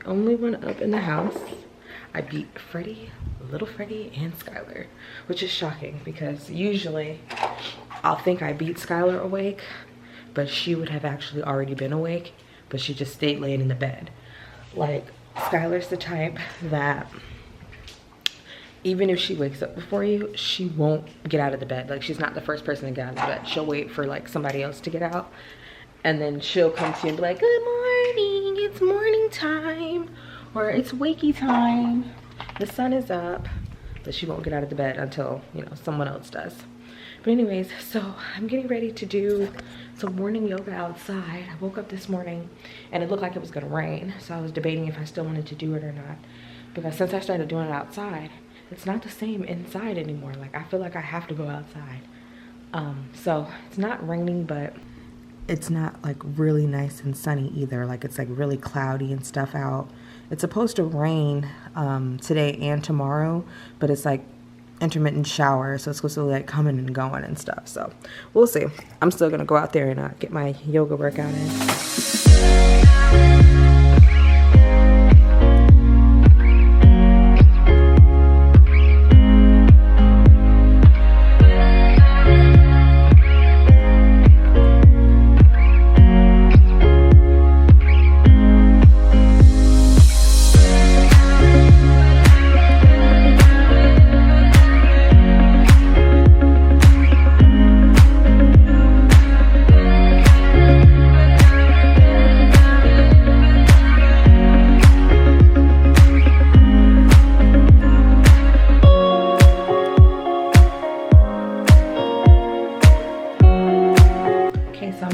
Only one up in the house. I beat Freddie, little Freddie, and Skylar, which is shocking because usually I'll think I beat Skylar awake, but she would have actually already been awake, but she just stayed laying in the bed. Like, Skylar's the type that even if she wakes up before you, she won't get out of the bed. Like, she's not the first person to get out of the bed. She'll wait for like somebody else to get out, and then she'll come to you and be like, good morning, it's morning time, or it's wakey time, the sun is up. But she won't get out of the bed until, you know, someone else does. But anyways, so I'm getting ready to do some morning yoga outside. I woke up this morning and it looked like it was gonna rain, so I was debating if I still wanted to do it or not, because since I started doing it outside, it's not the same inside anymore. Like, I feel like I have to go outside. So it's not raining, but it's not like really nice and sunny either. Like, it's like really cloudy and stuff out. It's supposed to rain today and tomorrow, but it's like intermittent showers, so it's supposed to be like coming and going and stuff. So we'll see. I'm still gonna go out there and get my yoga workout in.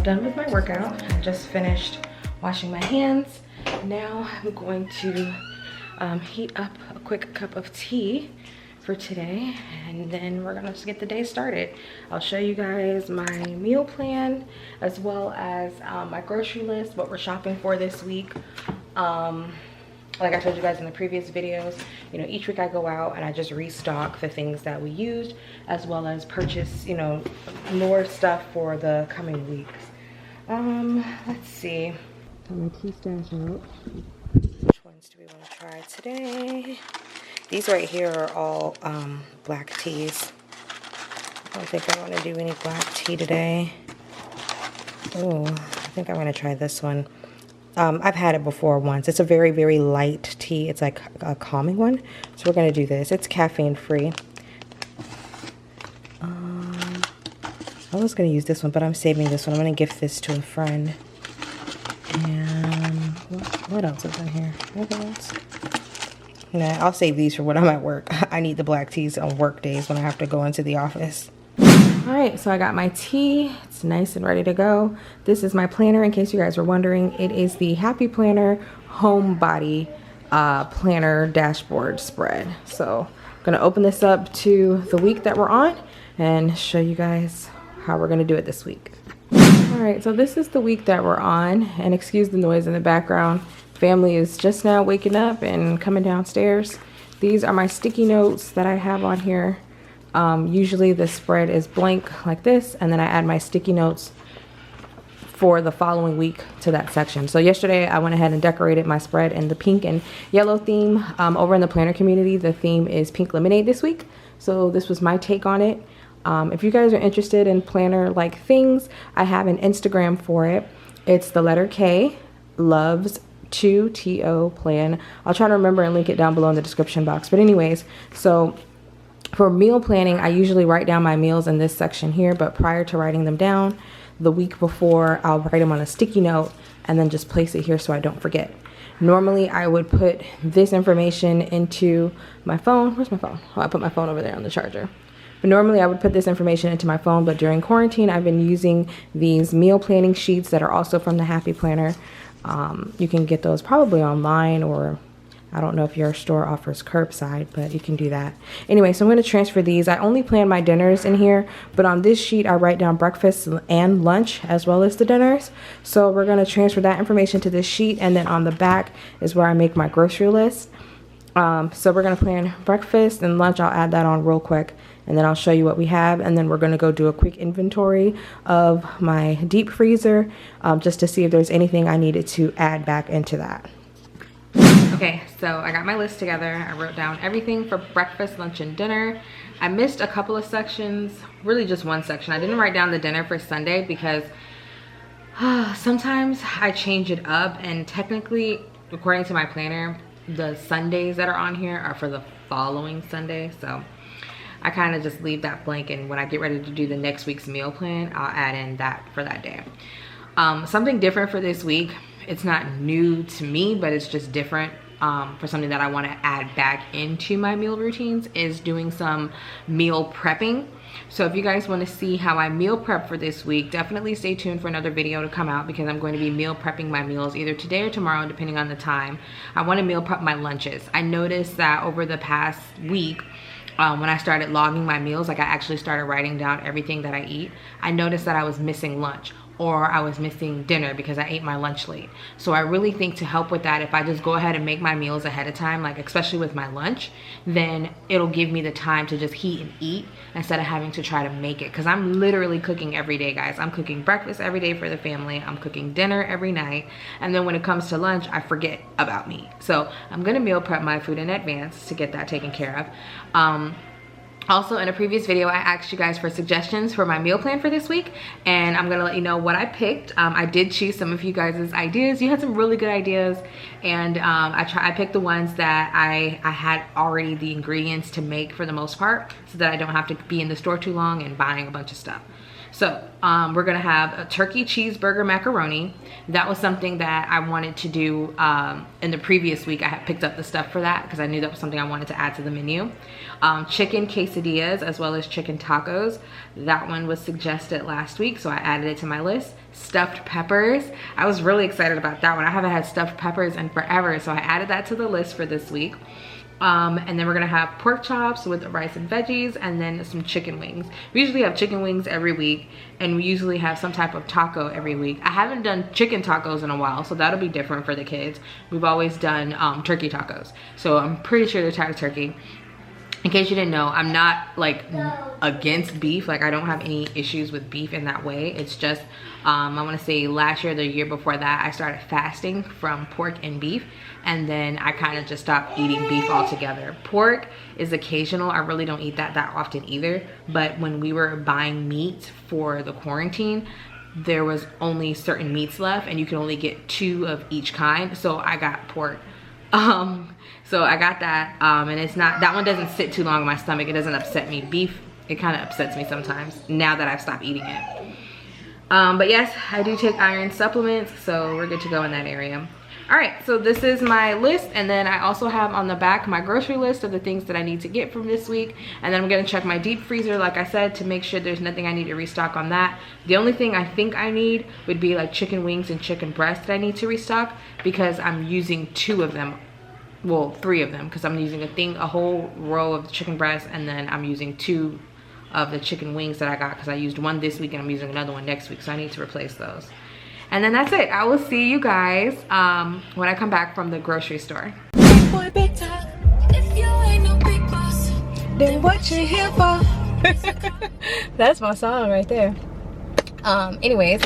Done with my workout. I just finished washing my hands. Now I'm going to heat up a quick cup of tea for today, and then we're gonna just get the day started. I'll show you guys my meal plan as well as my grocery list, what we're shopping for this week. Like I told you guys in the previous videos, you know, each week I go out and I just restock the things that we used, as well as purchase, you know, more stuff for the coming weeks. Let's see. Got my tea stash out. Which ones do we want to try today? These right here are all black teas. I don't think I want to do any black tea today. Oh, I think I'm going to try this one. I've had it before once. It's a very, very light tea. It's like a calming one. So we're going to do this. It's caffeine free. I was going to use this one, but I'm saving this one. I'm going to gift this to a friend. And what else is in here? Anything else? Nah, I'll save these for when I'm at work. I need the black teas on work days when I have to go into the office. All right, so I got my tea. It's nice and ready to go. This is my planner, in case you guys were wondering. It is the Happy Planner Home Body Planner Dashboard Spread. So I'm going to open this up to the week that we're on and show you guys how we're going to do it this week. All right, so this is the week that we're on, and excuse the noise in the background. Family is just now waking up and coming downstairs. These are my sticky notes that I have on here. Usually the spread is blank like this, and then I add my sticky notes for the following week to that section. So yesterday I went ahead and decorated my spread in the pink and yellow theme. Over in the planner community, the theme is pink lemonade this week. So this was my take on it. If you guys are interested in planner like things, I have an Instagram for it. It's the letter K, loves 2TO plan. I'll try to remember and link it down below in the description box. But anyways, so for meal planning, I usually write down my meals in this section here, but prior to writing them down, the week before, I'll write them on a sticky note and then just place it here so I don't forget. Normally, I would put this information into my phone. Where's my phone? Oh, I put my phone over there on the charger. But normally I would put this information into my phone, but during quarantine, I've been using these meal planning sheets that are also from the Happy Planner. You can get those probably online, or I don't know if your store offers curbside, but you can do that. Anyway, so I'm going to transfer these. I only plan my dinners in here, but on this sheet, I write down breakfast and lunch as well as the dinners. So we're going to transfer that information to this sheet, and then on the back is where I make my grocery list. So we're going to plan breakfast and lunch. I'll add that on real quick, and then I'll show you what we have. And then we're going to go do a quick inventory of my deep freezer, just to see if there's anything I needed to add back into that. Okay, so I got my list together. I wrote down everything for breakfast, lunch, and dinner. I missed a couple of sections, really just one section. I didn't write down the dinner for Sunday because sometimes I change it up, and technically, according to my planner, the Sundays that are on here are for the following Sunday. So I kind of just leave that blank, and when I get ready to do the next week's meal plan, I'll add in that for that day. Something different for this week. It's not new to me, but it's just different for something that I want to add back into my meal routines, is doing some meal prepping. So if you guys want to see how I meal prep for this week, definitely stay tuned for another video to come out, because I'm going to be meal prepping my meals either today or tomorrow, depending on the time. I want to meal prep my lunches. I noticed that over the past week, when I started logging my meals, like I actually started writing down everything that I eat, I noticed that I was missing lunch, or I was missing dinner because I ate my lunch late. So I really think to help with that, if I just go ahead and make my meals ahead of time, like especially with my lunch, then it'll give me the time to just heat and eat instead of having to try to make it. Because I'm literally cooking every day, guys. I'm cooking breakfast every day for the family. I'm cooking dinner every night. And then when it comes to lunch, I forget about me. So I'm gonna meal prep my food in advance to get that taken care of. Also, in a previous video, I asked you guys for suggestions for my meal plan for this week, and I'm gonna let you know what I picked. I did choose some of you guys' ideas. You had some really good ideas, and I picked the ones that I had already the ingredients to make for the most part, so that I don't have to be in the store too long and buying a bunch of stuff. So we're gonna have a turkey cheeseburger macaroni. That was something that I wanted to do in the previous week. I had picked up the stuff for that because I knew that was something I wanted to add to the menu. Chicken quesadillas as well as chicken tacos. That one was suggested last week, so I added it to my list. Stuffed peppers. I was really excited about that one. I haven't had stuffed peppers in forever, so I added that to the list for this week. And then we're gonna have pork chops with rice and veggies, and then some chicken wings. We usually have chicken wings every week, and we usually have some type of taco every week. I haven't done chicken tacos in a while, so that'll be different for the kids. We've always done turkey tacos, so I'm pretty sure they're type of turkey. In case you didn't know, I'm not like against beef. Like I don't have any issues with beef in that way. It's just, I wanna say last year, the year before that, I started fasting from pork and beef. And then I kind of just stopped eating beef altogether. Pork is occasional. I really don't eat that often either. But when we were buying meat for the quarantine, there was only certain meats left, and you can only get 2 of each kind. So I got pork. So I got that, and it's not, that one doesn't sit too long in my stomach. It doesn't upset me. Beef, it kind of upsets me sometimes now that I've stopped eating it. But yes, I do take iron supplements, so we're good to go in that area. All right, so this is my list, and then I also have on the back my grocery list of the things that I need to get from this week. And then I'm gonna check my deep freezer, like I said, to make sure there's nothing I need to restock on that. The only thing I think I need would be like chicken wings and chicken breast that I need to restock, because I'm using 2 of them. Well, 3 of them, because I'm using a whole row of the chicken breast, and then I'm using 2 of the chicken wings that I got, because I used 1 this week and I'm using another one next week, so I need to replace those. And then that's it. I will see you guys when I come back from the grocery store. Big boy, big time. If you ain't no big boss, then what you here for? That's my song right there. Anyways,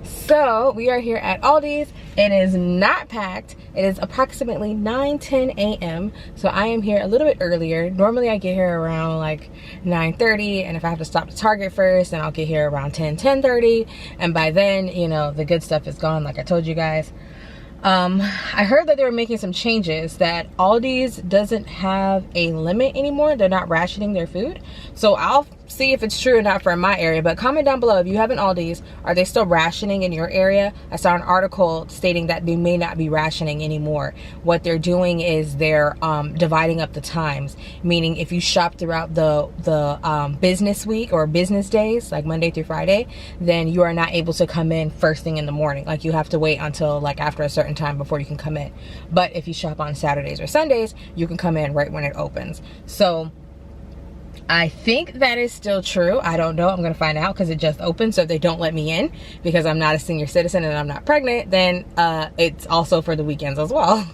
so we are here at Aldi's. It is not packed. It is approximately 9:10 a.m. So I am here a little bit earlier. Normally I get here around like 9:30, and if I have to stop to Target first, then I'll get here around 10:30, and by then, you know, the good stuff is gone, like I told you guys. I heard that they were making some changes, that Aldi's doesn't have a limit anymore. They're not rationing their food. So I'll see if it's true or not for my area, but comment down below if you have an Aldi's. Are they still rationing in your area? I saw an article stating that they may not be rationing anymore. What they're doing is they're dividing up the times, meaning if you shop throughout the business week or business days, like Monday through Friday, then you are not able to come in first thing in the morning. Like you have to wait until like after a certain time before you can come in. But if you shop on Saturdays or Sundays, you can come in right when it opens. So I think that is still true. I don't know. I'm going to find out because it just opened. So if they don't let me in because I'm not a senior citizen and I'm not pregnant, then it's also for the weekends as well.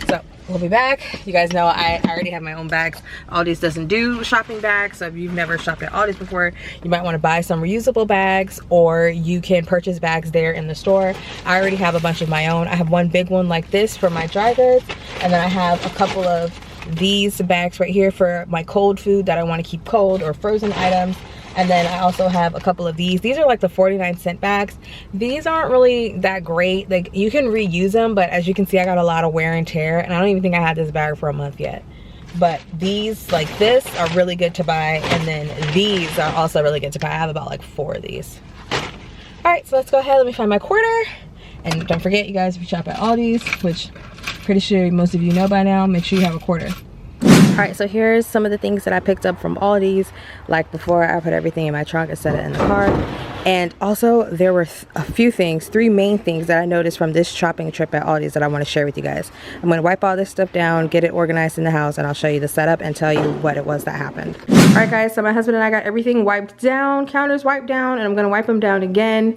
So we'll be back. You guys know I already have my own bags. Aldi's doesn't do shopping bags. So if you've never shopped at Aldi's before, you might want to buy some reusable bags, or you can purchase bags there in the store. I already have a bunch of my own. I have one big one like this for my dry goods. And then I have a couple of these bags right here for my cold food that I want to keep cold, or frozen items. And then I also have a couple of these. These are like the 49-cent bags. These aren't really that great. Like you can reuse them, but as you can see, I got a lot of wear and tear, and I don't even think I had this bag for a month yet. But these, like this, are really good to buy, and then these are also really good to buy. I have about like 4 of these. All right, so let's go ahead. Let me find my quarter. And don't forget, you guys, if you shop at Aldi's, which pretty sure most of you know by now, make sure you have a quarter. All right, so here's some of the things that I picked up from Aldi's. Like before, I put everything in my trunk and set it in the car. And also there were a few things, 3 main things that I noticed from this shopping trip at Aldi's that I want to share with you guys. I'm going to wipe all this stuff down, get it organized in the house, and I'll show you the setup and tell you what it was that happened. All right, guys, so my husband and I got everything wiped down, counters wiped down, and I'm going to wipe them down again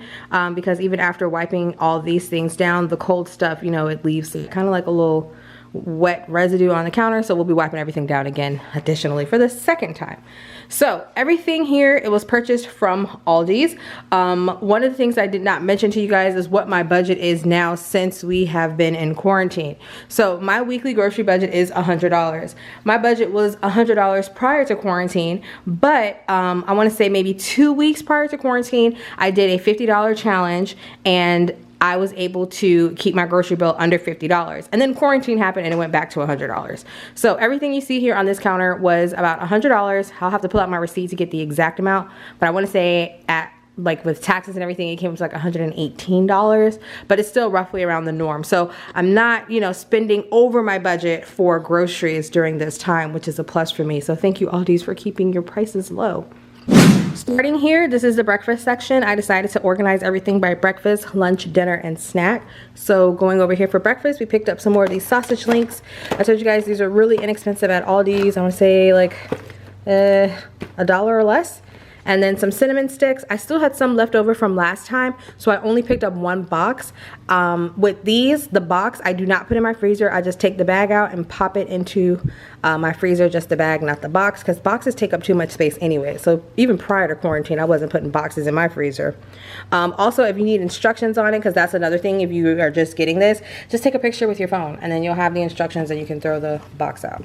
because even after wiping all these things down, the cold stuff, you know, it leaves kind of like a little wet residue on the counter, so we'll be wiping everything down again additionally for the second time. So everything here, it was purchased from Aldi's. One of the things I did not mention to you guys is what my budget is now since we have been in quarantine. So my weekly grocery budget is $100. My budget was $100 prior to quarantine, but I want to say maybe 2 weeks prior to quarantine, I did a $50 challenge, and I was able to keep my grocery bill under $50. And then quarantine happened and it went back to $100. So everything you see here on this counter was about $100. I'll have to pull out my receipt to get the exact amount, but I want to say at like with taxes and everything, it came to like $118, but it's still roughly around the norm. So I'm not, you know, spending over my budget for groceries during this time, which is a plus for me. So thank you, Aldi's, for keeping your prices low. Starting here, this is the breakfast section. I decided to organize everything by breakfast, lunch, dinner, and snack. So going over here for breakfast, we picked up some more of these sausage links. I told you guys these are really inexpensive at Aldi's. I want to say like $1 or less. And then some cinnamon sticks. I still had some left over from last time, so I only picked up 1 box. With these, the box I do not put in my freezer. I just take the bag out and pop it into my freezer, just the bag, not the box, because boxes take up too much space anyway. So even prior to quarantine, I wasn't putting boxes in my freezer. Also, if you need instructions on it, because that's another thing, if you are just getting this, just take a picture with your phone, and then you'll have the instructions and you can throw the box out.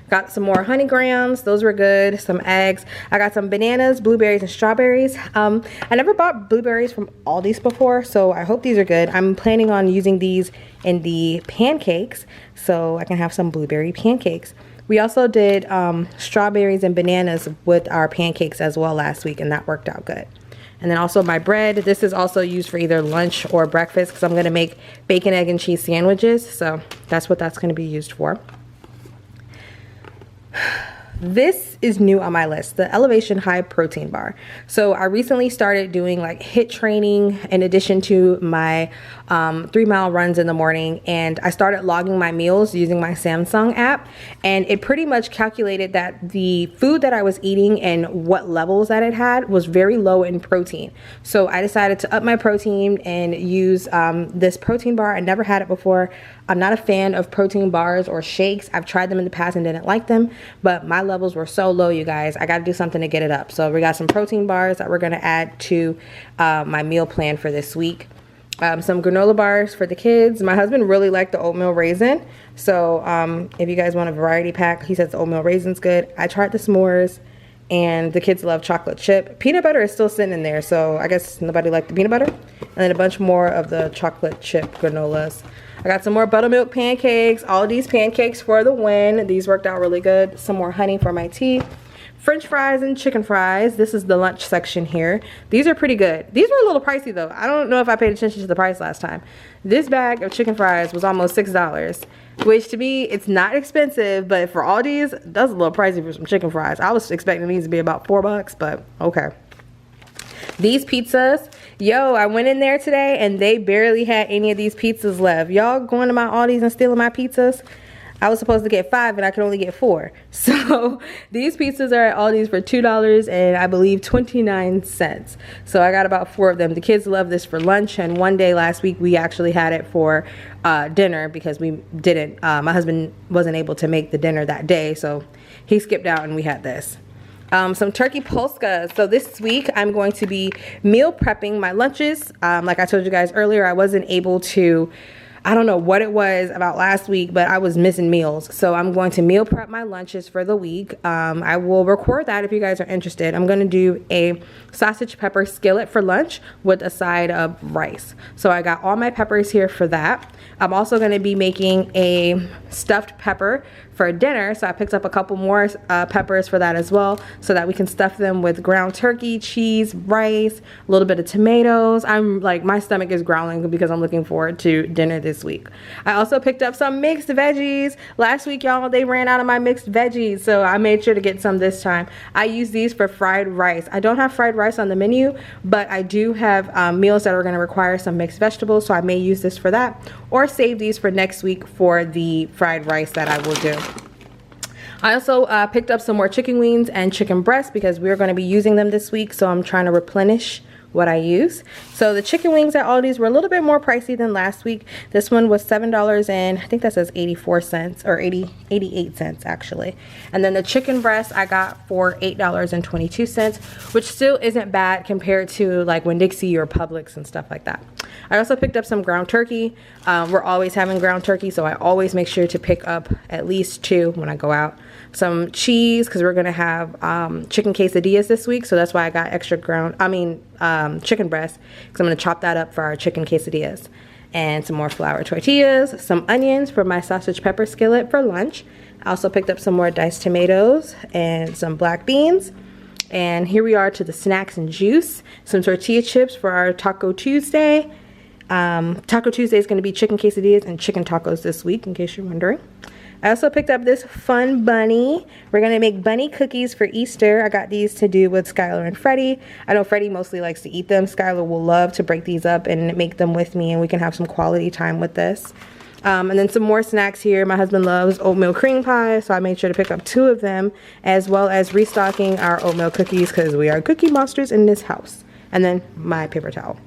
Got some more honey grams, those were good. Some eggs. I got some bananas, blueberries, and strawberries. I never bought blueberries from Aldi's before, so I hope these are good. I'm planning on using these in the pancakes, so I can have some blueberry pancakes. We also did strawberries and bananas with our pancakes as well last week, and that worked out good. And then also my bread. This is also used for either lunch or breakfast because I'm going to make bacon, egg, and cheese sandwiches, so that's what that's going to be used for. This is new on my list, the Elevation High Protein Bar. So I recently started doing like HIIT training in addition to my 3-mile runs in the morning, and I started logging my meals using my Samsung app, and it pretty much calculated that the food that I was eating and what levels that it had was very low in protein. So I decided to up my protein and use this protein bar. I never had it before. I'm not a fan of protein bars or shakes. I've tried them in the past and didn't like them, but my levels were so low, you guys. I got to do something to get it up. So we got some protein bars that we're going to add to my meal plan for this week. Some granola bars for the kids. My husband really liked the oatmeal raisin. So if you guys want a variety pack, he says the oatmeal raisin's good. I tried the s'mores, and the kids love chocolate chip. Peanut butter is still sitting in there, so I guess nobody liked the peanut butter. And then a bunch more of the chocolate chip granolas. I got some more buttermilk pancakes. All these pancakes for the win. These worked out really good. Some more honey for my tea. French fries and chicken fries. This is the lunch section here. These are pretty good. These were a little pricey though. I don't know if I paid attention to the price last time. This bag of chicken fries was almost $6, which to me, it's not expensive, but for Aldi's, that's a little pricey for some chicken fries. I was expecting these to be about $4, but okay. These pizzas, yo, I went in there today and they barely had any of these pizzas left. Y'all going to my Aldi's and stealing my pizzas? I was supposed to get 5 and I could only get 4. So these pizzas are at Aldi's for $2 and I believe 29 cents. So I got about 4 of them. The kids love this for lunch, and one day last week we actually had it for dinner because we didn't, my husband wasn't able to make the dinner that day, so he skipped out and we had this. Some turkey polskas. So this week I'm going to be meal prepping my lunches. Like I told you guys earlier, I wasn't able to, I don't know what it was about last week, but I was missing meals. So I'm going to meal prep my lunches for the week. I will record that if you guys are interested. I'm going to do a sausage pepper skillet for lunch with a side of rice. So I got all my peppers here for that. I'm also going to be making a stuffed pepper for dinner, so I picked up a couple more peppers for that as well, so that we can stuff them with ground turkey, cheese, rice, a little bit of tomatoes. I'm like, my stomach is growling because I'm looking forward to dinner this week. I also picked up some mixed veggies. Last week, y'all, they ran out of my mixed veggies, so I made sure to get some this time. I use these for fried rice. I don't have fried rice on the menu, but I do have meals that are going to require some mixed vegetables, so I may use this for that, or save these for next week for the fried rice that I will do. I also picked up some more chicken wings and chicken breasts because we're going to be using them this week, so I'm trying to replenish what I use. So the chicken wings at Aldi's were a little bit more pricey than last week. This one was $7 and I think that says 84 cents or 88 cents actually. And then the chicken breast I got for $8.22, which still isn't bad compared to like Winn-Dixie or Publix and stuff like that. I also picked up some ground turkey. We're always having ground turkey, so I always make sure to pick up at least 2 when I go out. Some cheese, because we're going to have chicken quesadillas this week, so that's why I got extra chicken breast, because I'm going to chop that up for our chicken quesadillas. And some more flour tortillas, some onions for my sausage pepper skillet for lunch. I also picked up some more diced tomatoes and some black beans. And here we are to the snacks and juice. Some tortilla chips for our Taco Tuesday. Taco Tuesday is going to be chicken quesadillas and chicken tacos this week, in case you're wondering. I also picked up this fun bunny. We're going to make bunny cookies for Easter. I got these to do with Skylar and Freddie. I know Freddie mostly likes to eat them. Skylar will love to break these up and make them with me, and we can have some quality time with this. And then some more snacks here. My husband loves oatmeal cream pie, so I made sure to pick up 2 of them, as well as restocking our oatmeal cookies because we are cookie monsters in this house. And then my paper towel.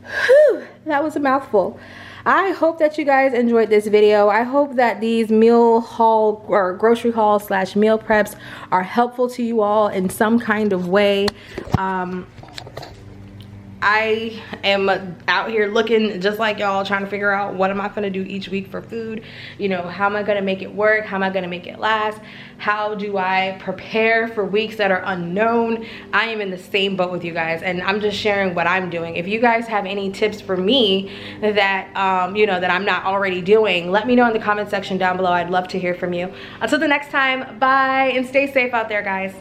Whew, that was a mouthful. I hope that you guys enjoyed this video. I hope that these meal haul or grocery haul / meal preps are helpful to you all in some kind of way. I am out here looking just like y'all, trying to figure out what am I gonna do each week for food. You know, how am I gonna make it work? How am I gonna make it last? How do I prepare for weeks that are unknown? I am in the same boat with you guys, and I'm just sharing what I'm doing. If you guys have any tips for me that you know, that I'm not already doing, let me know in the comment section down below. I'd love to hear from you. Until the next time, bye, and stay safe out there, guys.